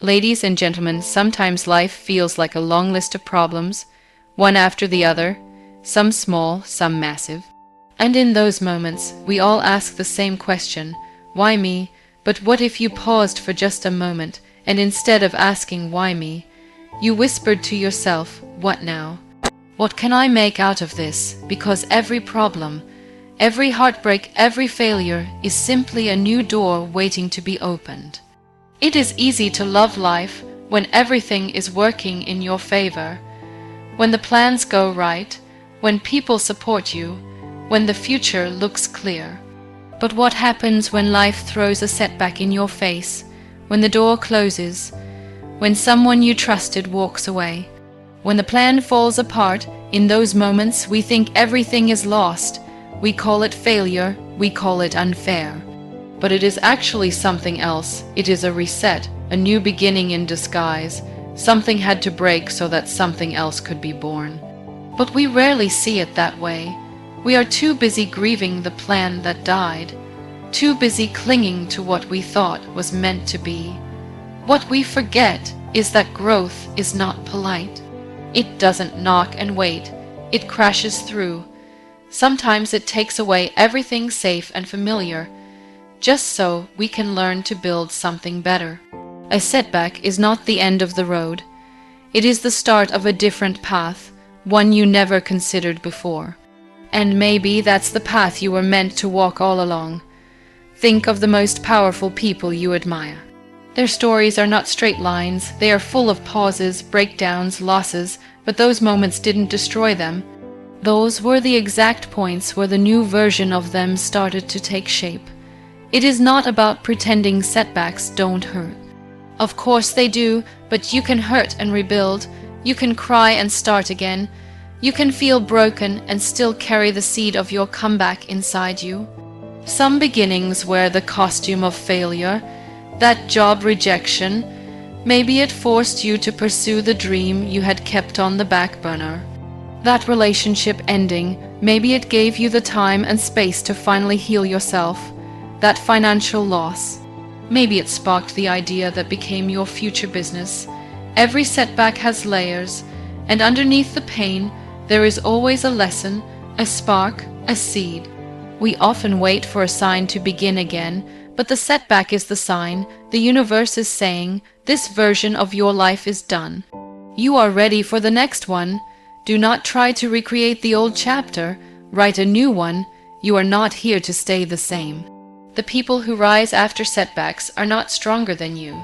Ladies and gentlemen, sometimes life feels like a long list of problems, one after the other, some small, some massive. And in those moments, we all ask the same question, why me? But what if you paused for just a moment, and instead of asking why me, you whispered to yourself, what now? What can I make out of this? Because every problem, every heartbreak, every failure is simply a new door waiting to be opened. It is easy to love life when everything is working in your favor, when the plans go right, when people support you, when the future looks clear. But what happens when life throws a setback in your face, when the door closes, when someone you trusted walks away? When the plan falls apart, in those moments we think everything is lost. We call it failure, we call it unfair. But it is actually something else. It is a reset, a new beginning in disguise. Something had to break so that something else could be born. But we rarely see it that way. We are too busy grieving the plan that died, too busy clinging to what we thought was meant to be. What we forget is that growth is not polite. It doesn't knock and wait, it crashes through. Sometimes it takes away everything safe and familiar, just so we can learn to build something better. A setback is not the end of the road. It is the start of a different path, one you never considered before. And maybe that's the path you were meant to walk all along. Think of the most powerful people you admire. Their stories are not straight lines, they are full of pauses, breakdowns, losses, but those moments didn't destroy them. Those were the exact points where the new version of them started to take shape. It is not about pretending setbacks don't hurt. Of course they do, but you can hurt and rebuild. You can cry and start again. You can feel broken and still carry the seed of your comeback inside you. Some beginnings wear the costume of failure. That job rejection, maybe it forced you to pursue the dream you had kept on the back burner. That relationship ending, maybe it gave you the time and space to finally heal yourself. That financial loss, maybe it sparked the idea that became your future business. Every setback has layers, and underneath the pain, there is always a lesson, a spark, a seed. We often wait for a sign to begin again, but the setback is the sign. The universe is saying, this version of your life is done. You are ready for the next one. Do not try to recreate the old chapter. Write a new one. You are not here to stay the same. The people who rise after setbacks are not stronger than you.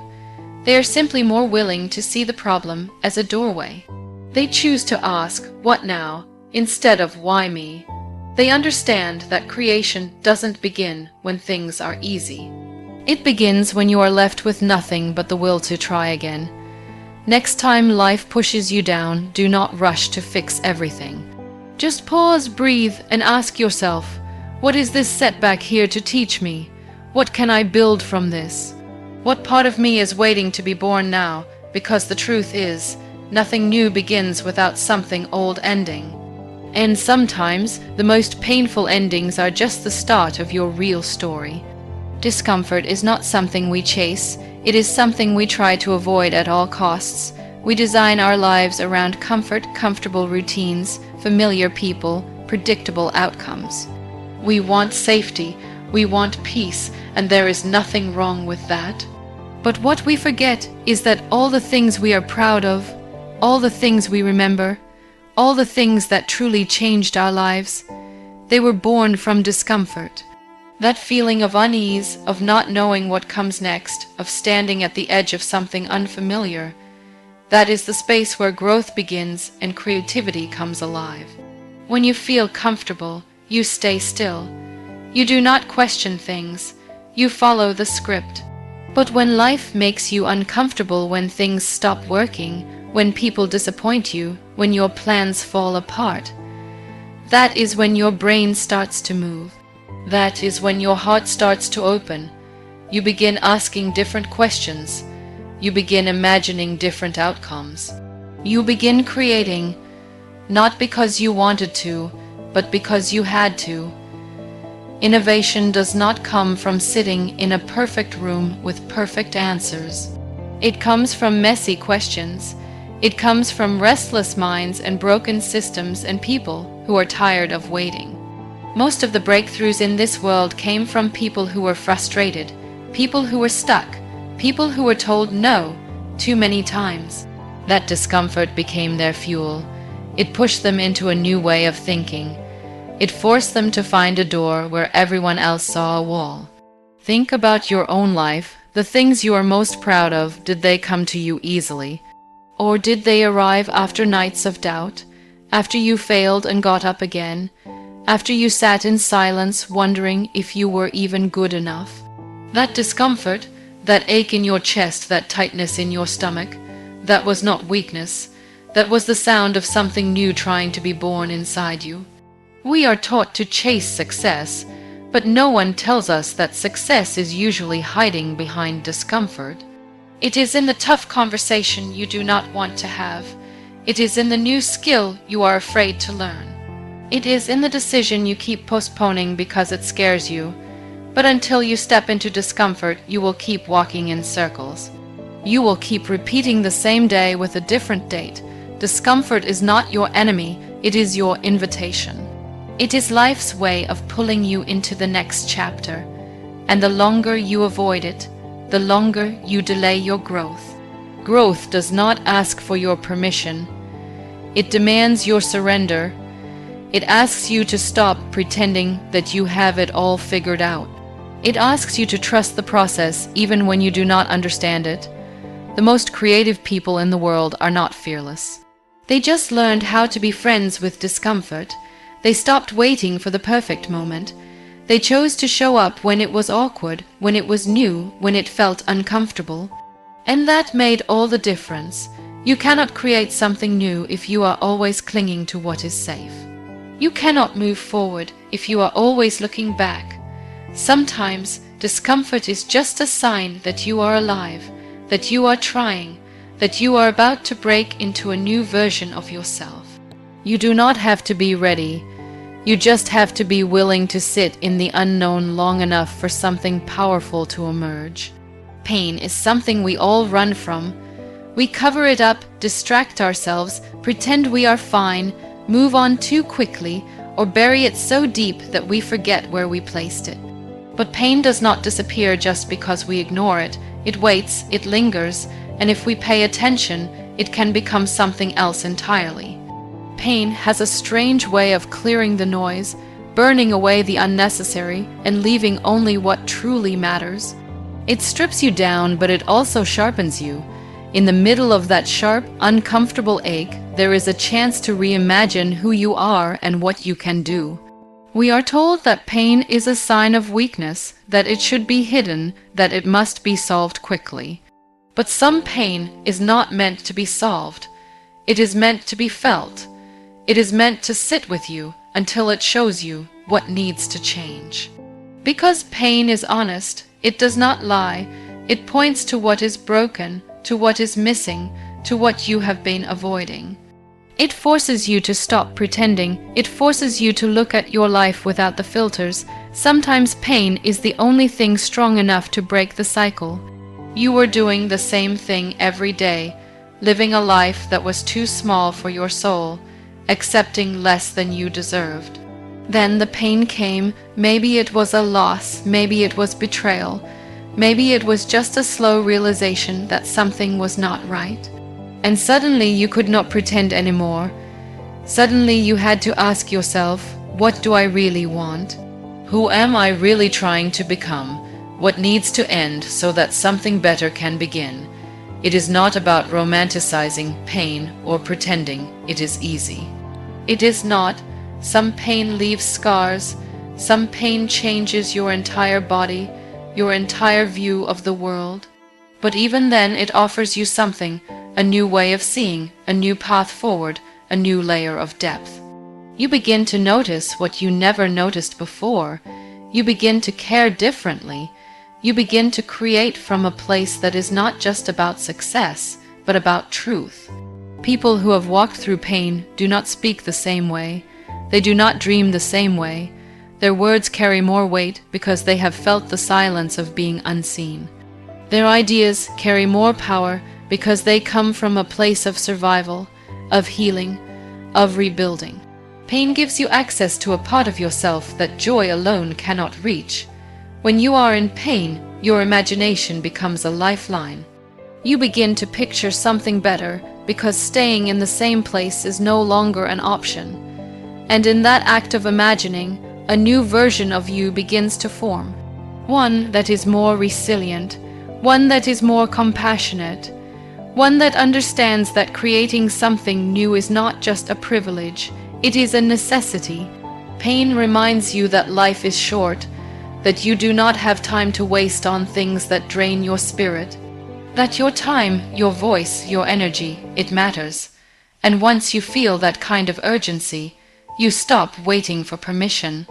They are simply more willing to see the problem as a doorway. They choose to ask, what now, instead of why me? They understand that creation doesn't begin when things are easy. It begins when you are left with nothing but the will to try again. Next time life pushes you down, do not rush to fix everything. Just pause, breathe, and ask yourself, what is this setback here to teach me? What can I build from this? What part of me is waiting to be born now? Because the truth is, nothing new begins without something old ending. And sometimes, the most painful endings are just the start of your real story. Discomfort is not something we chase, it is something we try to avoid at all costs. We design our lives around comfort, comfortable routines, familiar people, predictable outcomes. We want safety, we want peace, and there is nothing wrong with that. But what we forget is that all the things we are proud of, all the things we remember, all the things that truly changed our lives, they were born from discomfort. That feeling of unease, of not knowing what comes next, of standing at the edge of something unfamiliar, that is the space where growth begins and creativity comes alive. When you feel comfortable, you stay still. You do not question things, you follow the script. But when life makes you uncomfortable, when things stop working, when people disappoint you, when your plans fall apart, that is when your brain starts to move. That is when your heart starts to open. You begin asking different questions. You begin imagining different outcomes. You begin creating, not because you wanted to, but because you had to. Innovation does not come from sitting in a perfect room with perfect answers. It comes from messy questions. It comes from restless minds and broken systems and people who are tired of waiting. Most of the breakthroughs in this world came from people who were frustrated, people who were stuck, people who were told no too many times. That discomfort became their fuel. It pushed them into a new way of thinking. It forced them to find a door where everyone else saw a wall. Think about your own life. The things you are most proud of, did they come to you easily? Or did they arrive after nights of doubt, after you failed and got up again, after you sat in silence wondering if you were even good enough? That discomfort, that ache in your chest, that tightness in your stomach, that was not weakness. That was the sound of something new trying to be born inside you. We are taught to chase success, but no one tells us that success is usually hiding behind discomfort. It is in the tough conversation you do not want to have. It is in the new skill you are afraid to learn. It is in the decision you keep postponing because it scares you. But until you step into discomfort, you will keep walking in circles. You will keep repeating the same day with a different date. Discomfort is not your enemy, it is your invitation. It is life's way of pulling you into the next chapter. And the longer you avoid it, the longer you delay your growth. Growth does not ask for your permission. It demands your surrender. It asks you to stop pretending that you have it all figured out. It asks you to trust the process even when you do not understand it. The most creative people in the world are not fearless. They just learned how to be friends with discomfort. They stopped waiting for the perfect moment. They chose to show up when it was awkward, when it was new, when it felt uncomfortable. And that made all the difference. You cannot create something new if you are always clinging to what is safe. You cannot move forward if you are always looking back. Sometimes discomfort is just a sign that you are alive, that you are trying, that you are about to break into a new version of yourself. You do not have to be ready. You just have to be willing to sit in the unknown long enough for something powerful to emerge. Pain is something we all run from. We cover it up, distract ourselves, pretend we are fine, move on too quickly, or bury it so deep that we forget where we placed it. But pain does not disappear just because we ignore it. It waits, it lingers, and if we pay attention, it can become something else entirely. Pain has a strange way of clearing the noise, burning away the unnecessary, and leaving only what truly matters. It strips you down, but it also sharpens you. In the middle of that sharp, uncomfortable ache, there is a chance to reimagine who you are and what you can do. We are told that pain is a sign of weakness, that it should be hidden, that it must be solved quickly. But some pain is not meant to be solved. It is meant to be felt. It is meant to sit with you until it shows you what needs to change. Because pain is honest, it does not lie. It points to what is broken, to what is missing, to what you have been avoiding. It forces you to stop pretending. It forces you to look at your life without the filters. Sometimes pain is the only thing strong enough to break the cycle. You were doing the same thing every day, living a life that was too small for your soul, accepting less than you deserved. Then the pain came. Maybe it was a loss, maybe it was betrayal, maybe it was just a slow realization that something was not right. And suddenly you could not pretend anymore. Suddenly you had to ask yourself, what do I really want? Who am I really trying to become? What needs to end so that something better can begin? It is not about romanticizing pain or pretending it is easy. It is not. Some pain leaves scars. Some pain changes your entire body, your entire view of the world. But even then it offers you something, a new way of seeing, a new path forward, a new layer of depth. You begin to notice what you never noticed before. You begin to care differently. You begin to create from a place that is not just about success, but about truth. People who have walked through pain do not speak the same way. They do not dream the same way. Their words carry more weight because they have felt the silence of being unseen. Their ideas carry more power because they come from a place of survival, of healing, of rebuilding. Pain gives you access to a part of yourself that joy alone cannot reach. When you are in pain, your imagination becomes a lifeline. You begin to picture something better because staying in the same place is no longer an option. And in that act of imagining, a new version of you begins to form. One that is more resilient, one that is more compassionate, one that understands that creating something new is not just a privilege, it is a necessity. Pain reminds you that life is short, that you do not have time to waste on things that drain your spirit, that your time, your voice, your energy, it matters. And once you feel that kind of urgency, you stop waiting for permission.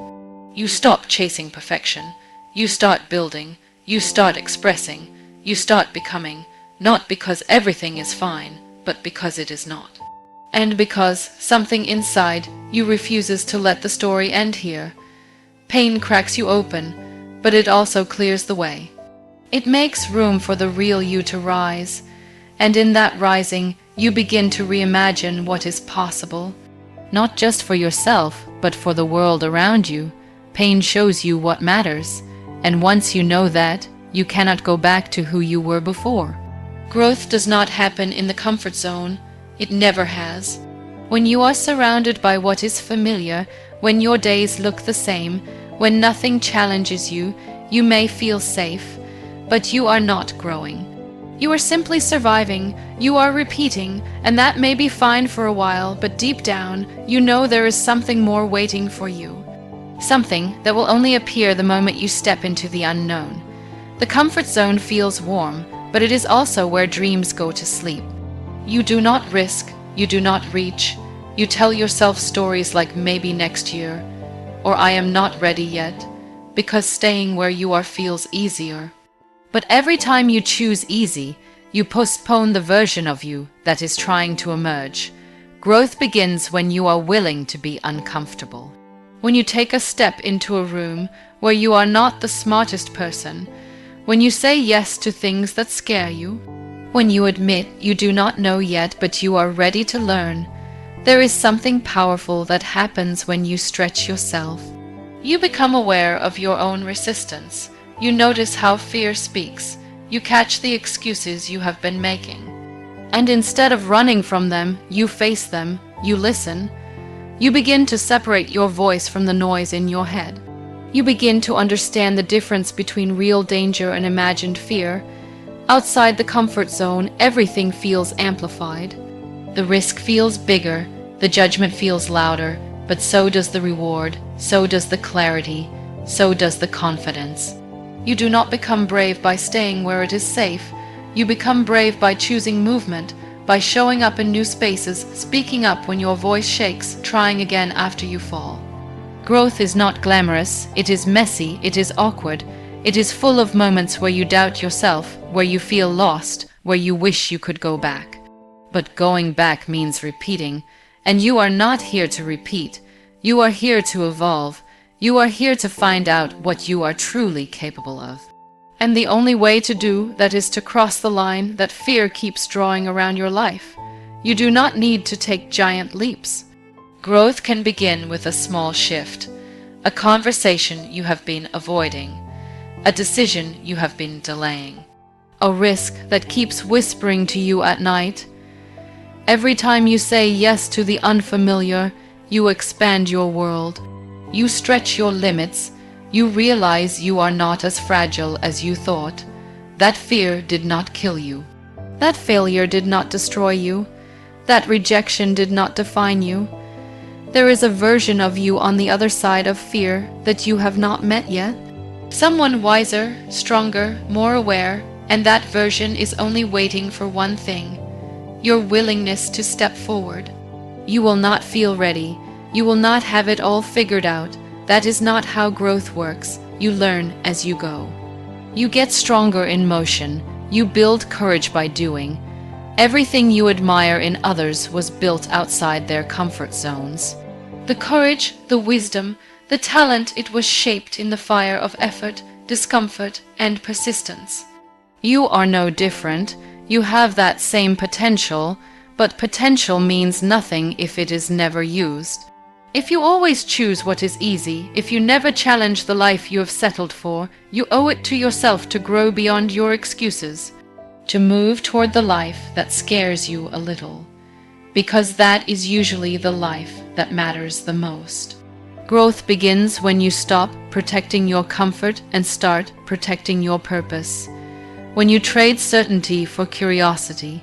You stop chasing perfection. You start building. You start expressing. You start becoming, not because everything is fine, but because it is not. And because something inside you refuses to let the story end here. Pain cracks you open, but it also clears the way. It makes room for the real you to rise, and in that rising, you begin to reimagine what is possible. Not just for yourself, but for the world around you. Pain shows you what matters, and once you know that, you cannot go back to who you were before. Growth does not happen in the comfort zone. It never has. When you are surrounded by what is familiar, when your days look the same, when nothing challenges you, you may feel safe, but you are not growing. You are simply surviving, you are repeating, and that may be fine for a while, but deep down, you know there is something more waiting for you. Something that will only appear the moment you step into the unknown. The comfort zone feels warm, but it is also where dreams go to sleep. You do not risk, you do not reach. You tell yourself stories like maybe next year, or I am not ready yet, because staying where you are feels easier. But every time you choose easy, you postpone the version of you that is trying to emerge. Growth begins when you are willing to be uncomfortable. When you take a step into a room where you are not the smartest person, when you say yes to things that scare you, when you admit you do not know yet but you are ready to learn, there is something powerful that happens when you stretch yourself. You become aware of your own resistance. You notice how fear speaks. You catch the excuses you have been making. And instead of running from them, you face them, you listen. You begin to separate your voice from the noise in your head. You begin to understand the difference between real danger and imagined fear. Outside the comfort zone, everything feels amplified. The risk feels bigger, the judgment feels louder, but so does the reward, so does the clarity, so does the confidence. You do not become brave by staying where it is safe. You become brave by choosing movement, by showing up in new spaces, speaking up when your voice shakes, trying again after you fall. Growth is not glamorous, it is messy, it is awkward, it is full of moments where you doubt yourself, where you feel lost, where you wish you could go back. But going back means repeating, and you are not here to repeat. You are here to evolve. You are here to find out what you are truly capable of. And the only way to do that is to cross the line that fear keeps drawing around your life. You do not need to take giant leaps. Growth can begin with a small shift, a conversation you have been avoiding, a decision you have been delaying, a risk that keeps whispering to you at night. Every time you say yes to the unfamiliar, you expand your world. You stretch your limits. You realize you are not as fragile as you thought. That fear did not kill you. That failure did not destroy you. That rejection did not define you. There is a version of you on the other side of fear that you have not met yet. Someone wiser, stronger, more aware, and that version is only waiting for one thing: your willingness to step forward. You will not feel ready. You will not have it all figured out. That is not how growth works. You learn as you go. You get stronger in motion. You build courage by doing. Everything you admire in others was built outside their comfort zones. The courage, the wisdom, the talent, it was shaped in the fire of effort, discomfort, and persistence. You are no different. You have that same potential, but potential means nothing if it is never used. If you always choose what is easy, if you never challenge the life you have settled for, you owe it to yourself to grow beyond your excuses, to move toward the life that scares you a little, because that is usually the life that matters the most. Growth begins when you stop protecting your comfort and start protecting your purpose. When you trade certainty for curiosity,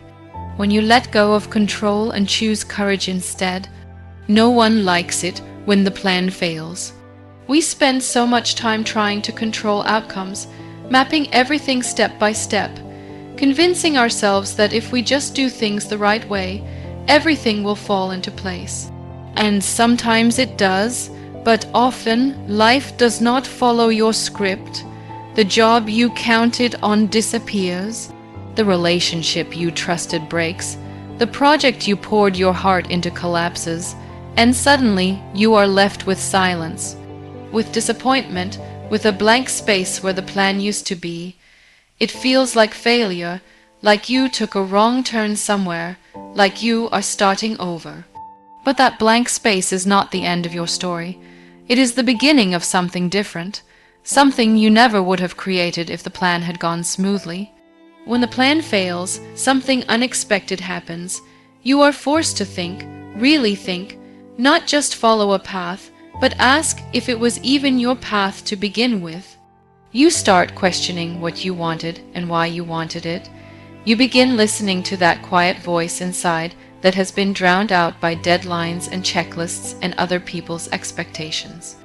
when you let go of control and choose courage instead. No one likes it when the plan fails. We spend so much time trying to control outcomes, mapping everything step by step, convincing ourselves that if we just do things the right way, everything will fall into place. And sometimes it does, but often life does not follow your script. The job you counted on disappears. The relationship you trusted breaks. The project you poured your heart into collapses. And suddenly you are left with silence, with disappointment, with a blank space where the plan used to be. It feels like failure, like you took a wrong turn somewhere, like you are starting over. But that blank space is not the end of your story. It is the beginning of something different, something you never would have created if the plan had gone smoothly. When the plan fails, something unexpected happens. You are forced to think, really think, not just follow a path, but ask if it was even your path to begin with. You start questioning what you wanted and why you wanted it. You begin listening to that quiet voice inside that has been drowned out by deadlines and checklists and other people's expectations.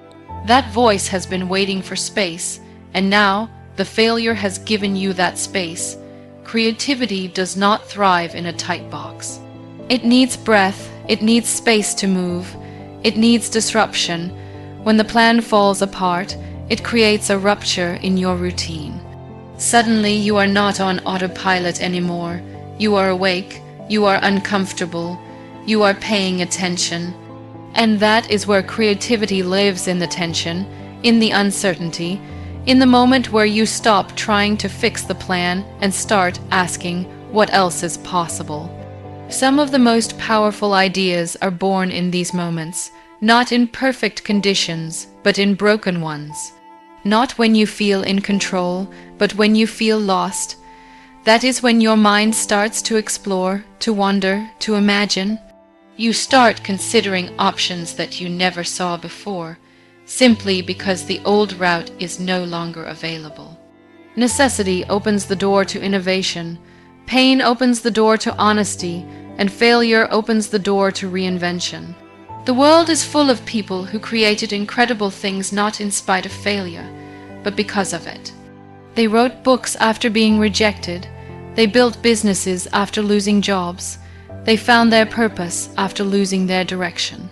That voice has been waiting for space, and now the failure has given you that space. Creativity does not thrive in a tight box. It needs breath. It needs space to move. It needs disruption. When the plan falls apart, it creates a rupture in your routine. Suddenly you are not on autopilot anymore. You are awake. You are uncomfortable. You are paying attention. And that is where creativity lives, in the tension, in the uncertainty, in the moment where you stop trying to fix the plan and start asking what else is possible. Some of the most powerful ideas are born in these moments, not in perfect conditions, but in broken ones. Not when you feel in control, but when you feel lost. That is when your mind starts to explore, to wonder, to imagine. You start considering options that you never saw before, simply because the old route is no longer available. Necessity opens the door to innovation. Pain opens the door to honesty, and failure opens the door to reinvention. The world is full of people who created incredible things not in spite of failure, but because of it. They wrote books after being rejected. They built businesses after losing jobs. They found their purpose after losing their direction.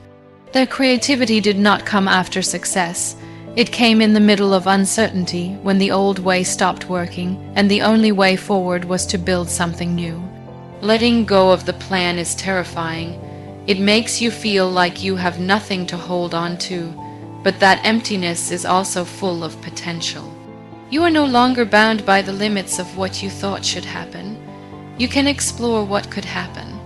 Their creativity did not come after success. It came in the middle of uncertainty, when the old way stopped working, and the only way forward was to build something new. Letting go of the plan is terrifying. It makes you feel like you have nothing to hold on to, but that emptiness is also full of potential. You are no longer bound by the limits of what you thought should happen. You can explore what could happen.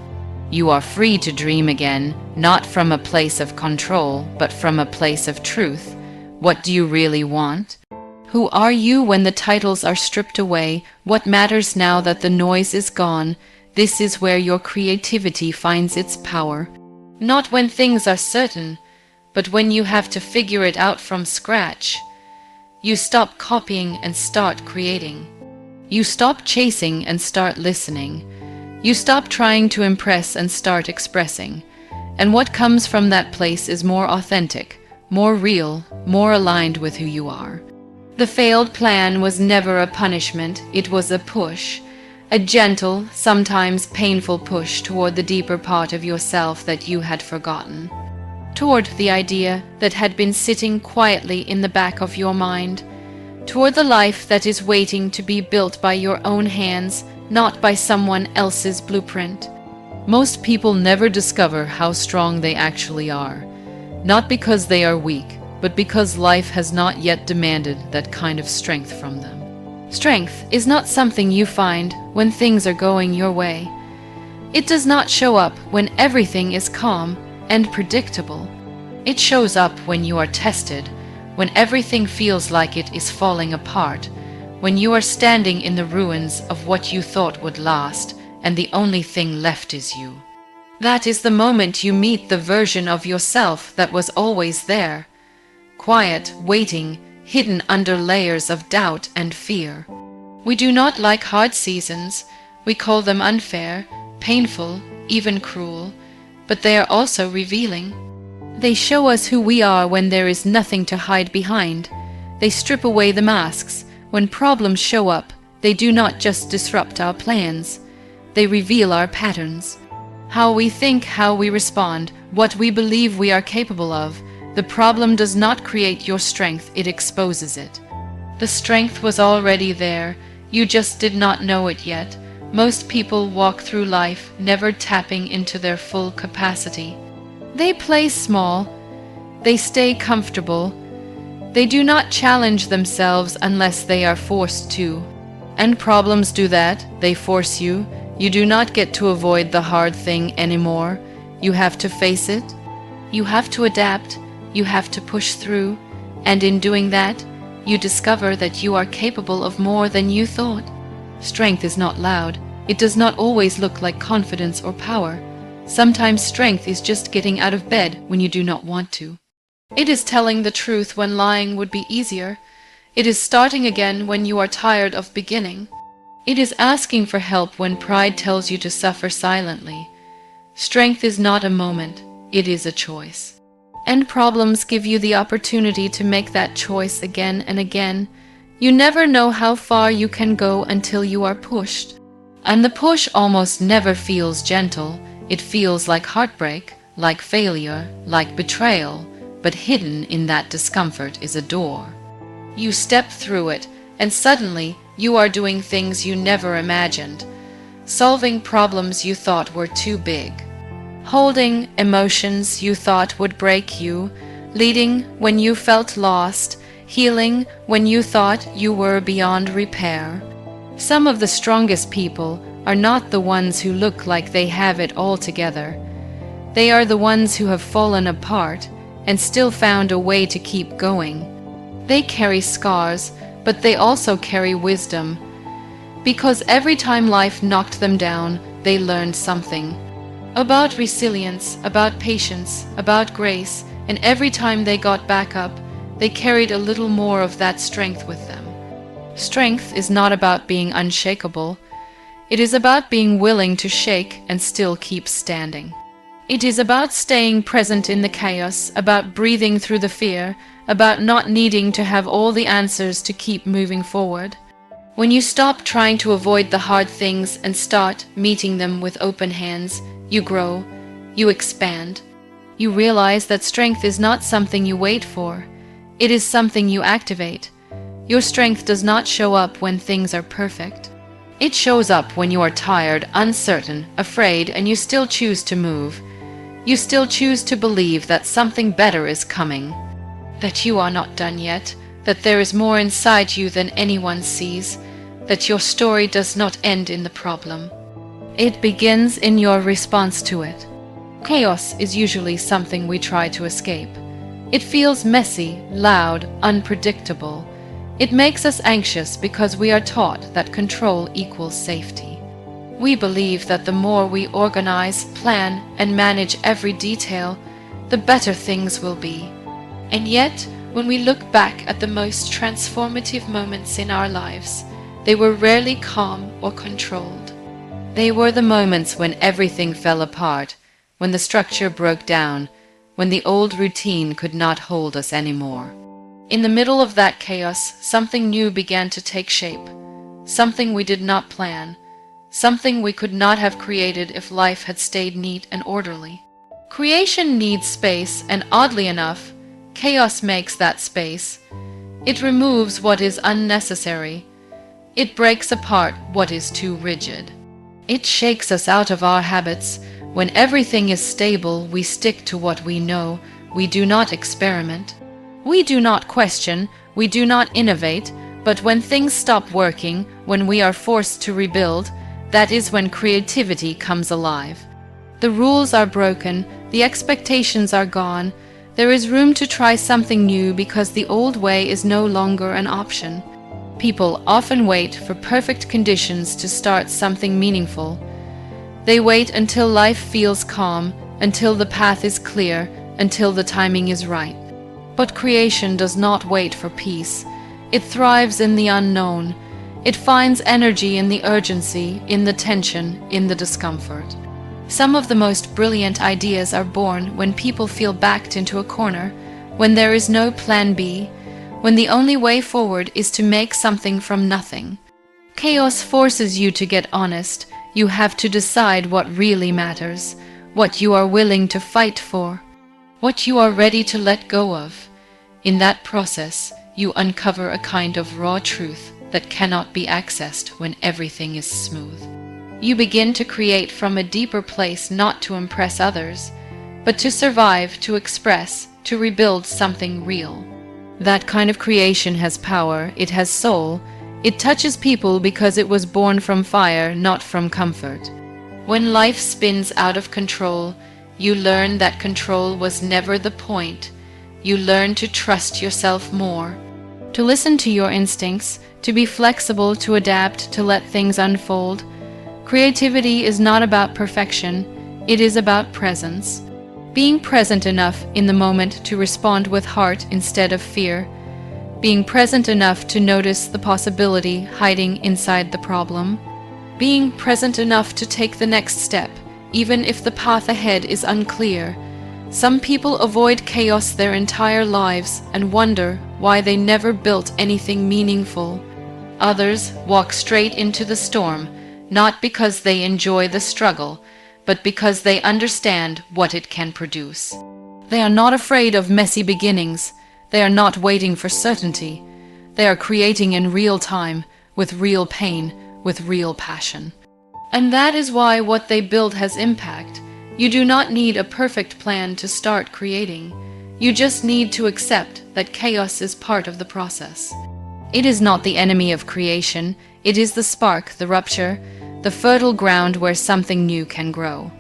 You are free to dream again, not from a place of control, but from a place of truth. What do you really want? Who are you when the titles are stripped away? What matters now that the noise is gone? This is where your creativity finds its power. Not when things are certain, but when you have to figure it out from scratch. You stop copying and start creating. You stop chasing and start listening. You stop trying to impress and start expressing. And what comes from that place is more authentic, more real, more aligned with who you are. The failed plan was never a punishment, it was a push. A gentle, sometimes painful push toward the deeper part of yourself that you had forgotten. Toward the idea that had been sitting quietly in the back of your mind. Toward the life that is waiting to be built by your own hands, not by someone else's blueprint. Most people never discover how strong they actually are. Not because they are weak, but because life has not yet demanded that kind of strength from them. Strength is not something you find when things are going your way. It does not show up when everything is calm and predictable. It shows up when you are tested, when everything feels like it is falling apart, when you are standing in the ruins of what you thought would last, and the only thing left is you. That is the moment you meet the version of yourself that was always there, quiet, waiting, hidden under layers of doubt and fear. We do not like hard seasons. We call them unfair, painful, even cruel, but they are also revealing. They show us who we are when there is nothing to hide behind. They strip away the masks. When problems show up, they do not just disrupt our plans. They reveal our patterns. How we think, how we respond, what we believe we are capable of. The problem does not create your strength, it exposes it. The strength was already there, you just did not know it yet. Most people walk through life never tapping into their full capacity. They play small, they stay comfortable, they do not challenge themselves unless they are forced to. And problems do that, they force you. You do not get to avoid the hard thing anymore. You have to face it, you have to adapt, you have to push through, and in doing that, you discover that you are capable of more than you thought. Strength is not loud. It does not always look like confidence or power. Sometimes strength is just getting out of bed when you do not want to. It is telling the truth when lying would be easier. It is starting again when you are tired of beginning. It is asking for help when pride tells you to suffer silently. Strength is not a moment, it is a choice. And problems give you the opportunity to make that choice again and again. You never know how far you can go until you are pushed. And the push almost never feels gentle. It feels like heartbreak, like failure, like betrayal, but hidden in that discomfort is a door. You step through it, and suddenly you are doing things you never imagined, solving problems you thought were too big, holding emotions you thought would break you, leading when you felt lost, healing when you thought you were beyond repair. Some of the strongest people are not the ones who look like they have it all together. They are the ones who have fallen apart and still found a way to keep going. They carry scars, but they also carry wisdom, because every time life knocked them down, they learned something. About resilience, about patience, about grace, and every time they got back up, they carried a little more of that strength with them. Strength is not about being unshakable. It is about being willing to shake and still keep standing. It is about staying present in the chaos, about breathing through the fear, about not needing to have all the answers to keep moving forward. When you stop trying to avoid the hard things and start meeting them with open hands, you grow, you expand. You realize that strength is not something you wait for. It is something you activate. Your strength does not show up when things are perfect. It shows up when you are tired, uncertain, afraid, and you still choose to move. You still choose to believe that something better is coming, that you are not done yet, that there is more inside you than anyone sees, that your story does not end in the problem. It begins in your response to it. Chaos is usually something we try to escape. It feels messy, loud, unpredictable. It makes us anxious because we are taught that control equals safety. We believe that the more we organize, plan, and manage every detail, the better things will be. And yet, when we look back at the most transformative moments in our lives, they were rarely calm or controlled. They were the moments when everything fell apart, when the structure broke down, when the old routine could not hold us anymore. In the middle of that chaos, something new began to take shape, something we did not plan, something we could not have created if life had stayed neat and orderly. Creation needs space, and oddly enough, chaos makes that space. It removes what is unnecessary. It breaks apart what is too rigid. It shakes us out of our habits. When everything is stable, we stick to what we know. We do not experiment. We do not question. We do not innovate. But when things stop working, when we are forced to rebuild, that is when creativity comes alive. The rules are broken, the expectations are gone, there is room to try something new because the old way is no longer an option. People often wait for perfect conditions to start something meaningful. They wait until life feels calm, until the path is clear, until the timing is right. But creation does not wait for peace. It thrives in the unknown. It finds energy in the urgency, in the tension, in the discomfort. Some of the most brilliant ideas are born when people feel backed into a corner, when there is no plan B, when the only way forward is to make something from nothing. Chaos forces you to get honest. You have to decide what really matters, what you are willing to fight for, what you are ready to let go of. In that process, you uncover a kind of raw truth that cannot be accessed when everything is smooth. You begin to create from a deeper place, not to impress others, but to survive, to express, to rebuild something real. That kind of creation has power, it has soul, it touches people because it was born from fire, not from comfort. When life spins out of control, you learn that control was never the point. You learn to trust yourself more, to listen to your instincts, to be flexible, to adapt, to let things unfold. Creativity is not about perfection, it is about presence. Being present enough in the moment to respond with heart instead of fear. Being present enough to notice the possibility hiding inside the problem. Being present enough to take the next step, even if the path ahead is unclear. Some people avoid chaos their entire lives and wonder why they never built anything meaningful. Others walk straight into the storm, not because they enjoy the struggle, but because they understand what it can produce. They are not afraid of messy beginnings. They are not waiting for certainty. They are creating in real time, with real pain, with real passion. And that is why what they build has impact. You do not need a perfect plan to start creating. You just need to accept that chaos is part of the process. It is not the enemy of creation. It is the spark, the rupture, the fertile ground where something new can grow.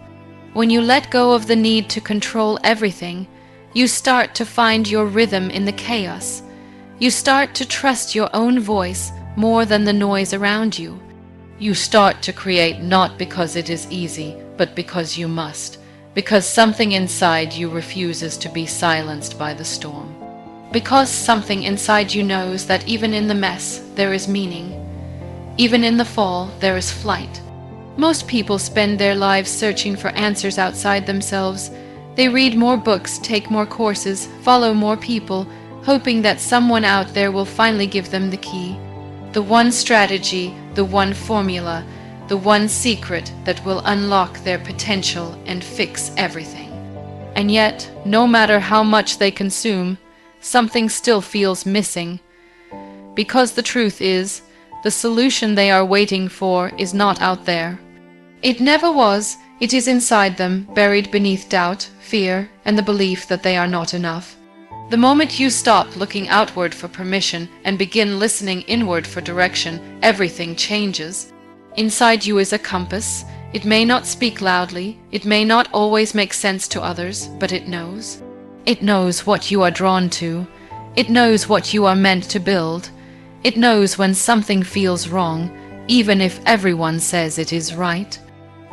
When you let go of the need to control everything, you start to find your rhythm in the chaos. You start to trust your own voice more than the noise around you. You start to create not because it is easy, but because you must, because something inside you refuses to be silenced by the storm. Because something inside you knows that even in the mess there is meaning. Even in the fall there is flight. Most people spend their lives searching for answers outside themselves. They read more books, take more courses, follow more people, hoping that someone out there will finally give them the key. The one strategy, the one formula, the one secret that will unlock their potential and fix everything. And yet, no matter how much they consume, something still feels missing. Because the truth is, the solution they are waiting for is not out there. It never was. It is inside them, buried beneath doubt, fear, and the belief that they are not enough. The moment you stop looking outward for permission and begin listening inward for direction, everything changes. Inside you is a compass. It may not speak loudly, it may not always make sense to others, but it knows. It knows what you are drawn to. It knows what you are meant to build. It knows when something feels wrong, even if everyone says it is right.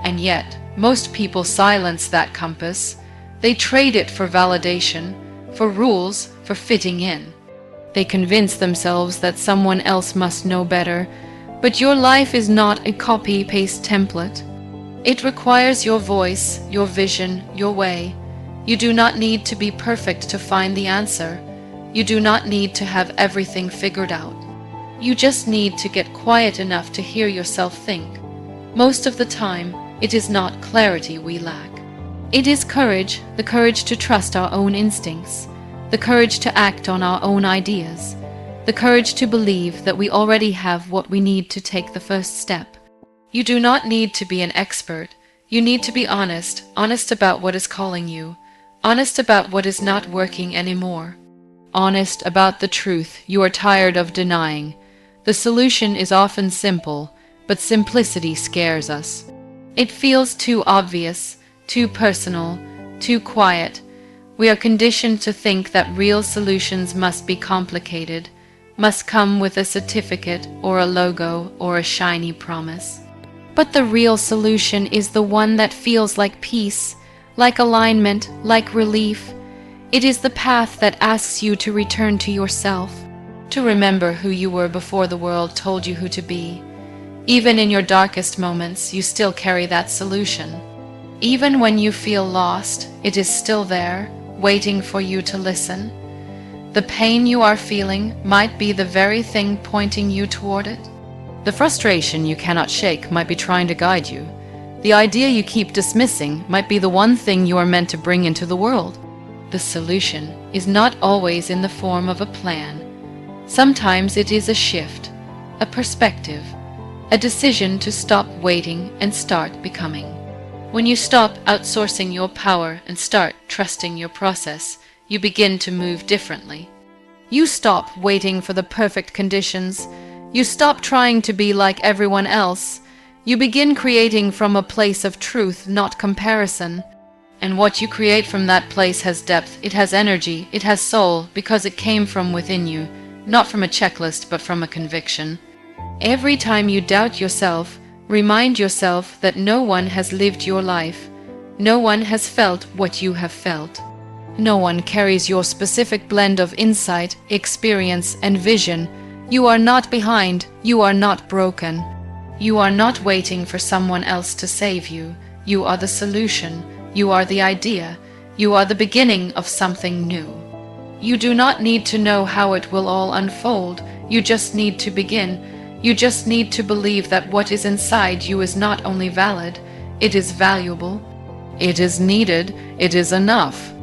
And yet, most people silence that compass. They trade it for validation, for rules, for fitting in. They convince themselves that someone else must know better, but your life is not a copy-paste template. It requires your voice, your vision, your way. You do not need to be perfect to find the answer. You do not need to have everything figured out. You just need to get quiet enough to hear yourself think. Most of the time, it is not clarity we lack. It is courage, the courage to trust our own instincts, the courage to act on our own ideas, the courage to believe that we already have what we need to take the first step. You do not need to be an expert. You need to be honest, honest about what is calling you, honest about what is not working anymore, honest about the truth you are tired of denying, The solution is often simple, but simplicity scares us. It feels too obvious, too personal, too quiet. We are conditioned to think that real solutions must be complicated, must come with a certificate or a logo or a shiny promise. But the real solution is the one that feels like peace, like alignment, like relief. It is the path that asks you to return to yourself, to remember who you were before the world told you who to be. Even in your darkest moments, you still carry that solution. Even when you feel lost, it is still there, waiting for you to listen. The pain you are feeling might be the very thing pointing you toward it. The frustration you cannot shake might be trying to guide you. The idea you keep dismissing might be the one thing you are meant to bring into the world. The solution is not always in the form of a plan. Sometimes it is a shift, a perspective, a decision to stop waiting and start becoming. When you stop outsourcing your power and start trusting your process, you begin to move differently. You stop waiting for the perfect conditions. You stop trying to be like everyone else. You begin creating from a place of truth, not comparison. And what you create from that place has depth, it has energy, it has soul, because it came from within you, not from a checklist, but from a conviction. Every time you doubt yourself, remind yourself that no one has lived your life. No one has felt what you have felt. No one carries your specific blend of insight, experience, and vision. You are not behind. You are not broken. You are not waiting for someone else to save you. You are the solution. You are the idea. You are the beginning of something new. You do not need to know how it will all unfold. You just need to begin. You just need to believe that what is inside you is not only valid, it is valuable, it is needed, it is enough.